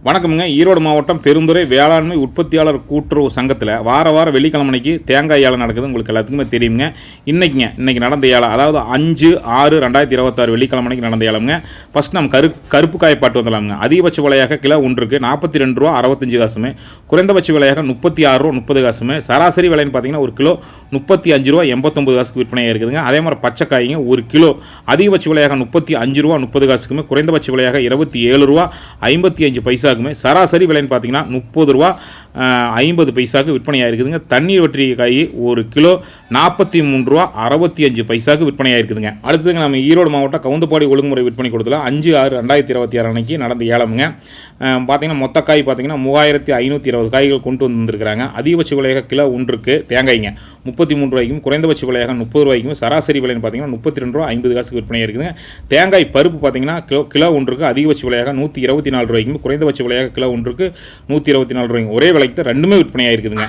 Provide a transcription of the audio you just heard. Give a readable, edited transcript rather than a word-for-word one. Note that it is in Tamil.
வணக்கமுங்க. ஈரோடு மாவட்டம் பெருந்துறை வேளாண்மை உற்பத்தியாளர் கூட்டுறவு சங்கத்தில் வார வெள்ளிக்கிழமைக்கு தேங்காய் ஏலம் நடக்குது. உங்களுக்கு எல்லாத்துக்குமே தெரியுங்க. இன்றைக்கி நடந்த ஏலம், அதாவது 5/6/2026 வெள்ளிக்கிழமைக்கு நடந்த ஏலம்ங்க. ஃபஸ்ட் நம்ம கருப்பு காய் பாட்டு வந்துடலாமுங்க. அதிகபட்ச விலையாக கிலோ ஒன்றுக்கு ₹42.65, குறைந்தபட்ச விலையாக ₹36.30, சராசரி விலைன்னு பார்த்தீங்கன்னா ஒரு கிலோ ₹35.89 விற்பனையாக இருக்குதுங்க. அதே மாதிரி பச்சை காய்ங்க ஒரு கிலோ அதிகபட்ச விலையாக ₹35.30, குறைந்தபட்ச விலையாக ₹27.55, சராசரி விலைன்னு பார்த்தீங்கன்னா ₹30.50 விற்பனையாக இருக்குதுங்க. தண்ணீர் வற்றிய காய் ஒரு கிலோ ₹43.65 விற்பனையாக இருக்குதுங்க. அடுத்ததுங்க நம்ம ஈரோடு மாவட்டம் கவுந்தப்பாடி ஒழுங்குமுறை விற்பனை கொடுத்துல 5/6/2026 அன்னைக்கு நடந்த ஏலமுங்க. பார்த்தீங்கன்னா மொத்த காய் பார்த்தீங்கன்னா 3520 காய்கள் கொண்டு வந்திருக்கிறாங்க. அதிகபட்ச விலையாக கிலோ ஒன்றுக்கு தேங்காய்ங்க ₹33, குறைந்தபட்ச விலையாக ₹30, சராசரி விலைன்னு பார்த்தீங்கன்னா ₹32.50 விற்பனையாக இருக்குதுங்க. தேங்காய் பருப்பு பார்த்தீங்கன்னா கிலோ ஒன்றுக்கு அதிகபட்ச விலையாக ₹124, குறைந்தபட்ச விலையாக கிலோ ஒன்றுக்கு ₹124. ஒரே விலைக்கு தான் ரெண்டுமே விற்பனையாக இருக்குதுங்க.